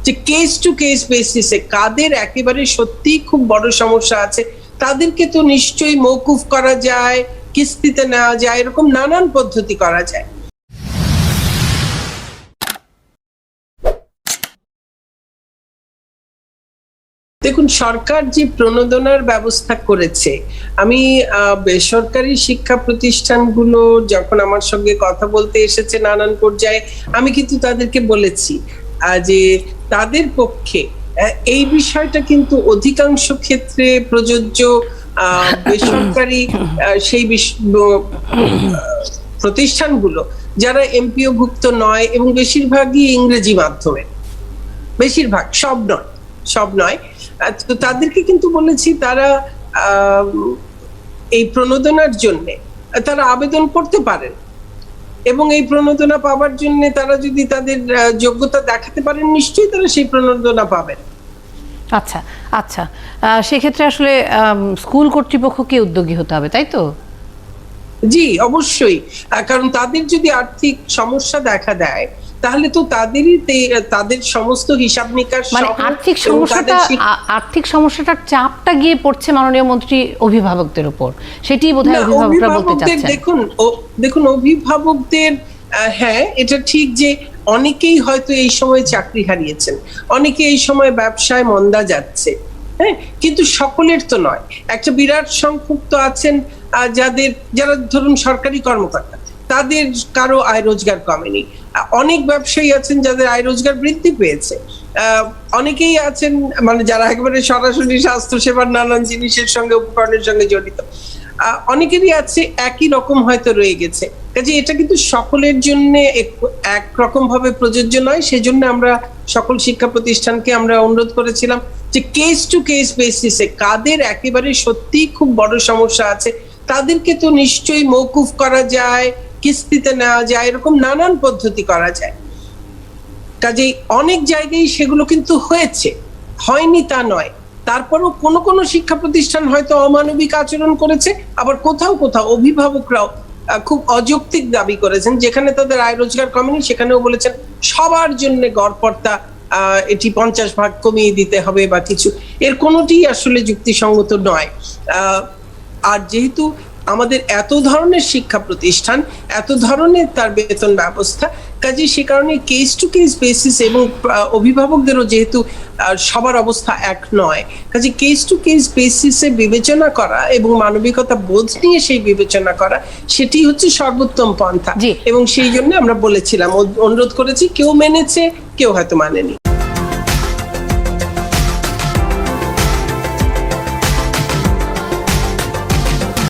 যে case to case বেসিসে কাদের একেবারে সত্যি খুব বড় সমস্যা আছে তাদেরকে তো নিশ্চয়ই মওকুফ করা যায়, কিস্তিতে নেওয়া যায়, এরকম নানান পদ্ধতি করা যায়। দেখুন, সরকার যে প্রণোদনার ব্যবস্থা করেছে, আমি বেসরকারি শিক্ষা প্রতিষ্ঠানগুলো যখন আমার সঙ্গে কথা বলতে এসেছে নানান পর্যায়ে, আমি কিন্তু তাদেরকে বলেছি যে তাদের পক্ষে এই বিষয়টা কিন্তু অধিকাংশ ক্ষেত্রে প্রযোজ্য বেসরকারি সেই প্রতিষ্ঠানগুলো যারা এমপিও ভুক্ত নয় এবং বেশিরভাগই ইংরেজি মাধ্যমে, বেশিরভাগ, সব নয়। তো তাদেরকে কিন্তু বলেছি তারা এই প্রণোদনার জন্য তারা আবেদন করতে পারেন এবং এই প্রণোদনা পাওয়ার জন্য তারা যদি তাদের যোগ্যতা দেখাতে পারেন নিশ্চয়ই তারা সেই প্রণোদনা পাবেন। আচ্ছা আচ্ছা, সেক্ষেত্রে আসলে স্কুল কর্তৃপক্ষকে উদ্যোগী হতে হবে, তাই তো? জি অবশ্যই, কারণ তাদের যদি আর্থিক সমস্যা দেখা দেয় তাহলে তো তাদের সমস্ত হিসাব নিকাশ, মানে আর্থিক সমস্যাটার চাপটা গিয়ে পড়ছে মাননীয় মন্ত্রী অভিভাবকদের উপর, সেটি বোধহয় অভিভাবকরা বলতে চাচ্ছেন। দেখুন অভিভাবকদের, হ্যাঁ এটা ঠিক যে অনেকেই হয়তো এই সময় চাকরি হারিয়েছেন, অনেকে এই সময় ব্যবসায় মন্দা যাচ্ছে, হ্যাঁ, কিন্তু সকলের তো নয়। একটা বিরাট সংখ্যক তো আছেন যারা ধরুন সরকারি কর্মকর্তা, তাদের কারো আয় রোজগার কমেনি। অনেক ব্যবসায়ী আছেন যাদের আয় রোজগার বৃদ্ধি পেয়েছে। অনেকেই আছেন মানে যারা একেবারে সরাসরি স্বাস্থ্য সেবার নানান জিনিসের সঙ্গে, উপকরণের সঙ্গে জড়িত। অনেকেরই আছে একই রকম হয়তো রয়ে গেছে। কাজে এটা কিন্তু সকলের জন্য একরকম ভাবে প্রযোজ্য নয়। সেজন্য আমরা সকল শিক্ষা প্রতিষ্ঠানকে আমরা অনুরোধ করেছিলাম যে কেস টু কেস বেসিসে কাদের একেবারে সত্যি খুব বড় সমস্যা আছে তাদেরকে তো নিশ্চয়ই মওকুফ করা যায়, কিস্তিতে নেওয়া যায়, এরকম নানান পদ্ধতি করা যায়। কাজেই অনেক জায়গায় সেগুলো কিন্তু হয়েছে, হয়নি তা নয়। তারপরও কোনো শিক্ষা প্রতিষ্ঠান হয়তো অমানবিক আচরণ করেছে, আবার কোথাও অভিভাবকরাও খুব অযৌক্তিক দাবি করেছেন, যেখানে তাদের আয় রোজগার কমেনি সেখানেও বলেছেন সবার জন্য গড়পড়তা এটি 50 ভাগ কমিয়ে দিতে হবে বা কিছু। এর কোনোটি আসলে যুক্তিসঙ্গত নয়। আর যেহেতু আমাদের এত ধরনের শিক্ষা প্রতিষ্ঠান, এত ধরনের তার বেতন ব্যবস্থা, কাজে সে কারণে কেস টু কেস বেসিস এবং অভিভাবকদেরও যেহেতু সবার অবস্থা এক নয়, কাজে কেস টু কেস বেসিসে বিবেচনা করা এবং মানবিকতা বোধ নিয়ে সেই বিবেচনা করা, সেটি হচ্ছে সর্বোত্তম পন্থা। এবং সেই জন্য আমরা বলেছিলাম, অনুরোধ করেছি, কেউ মেনেছে, কেউ হয়তো মানেনি।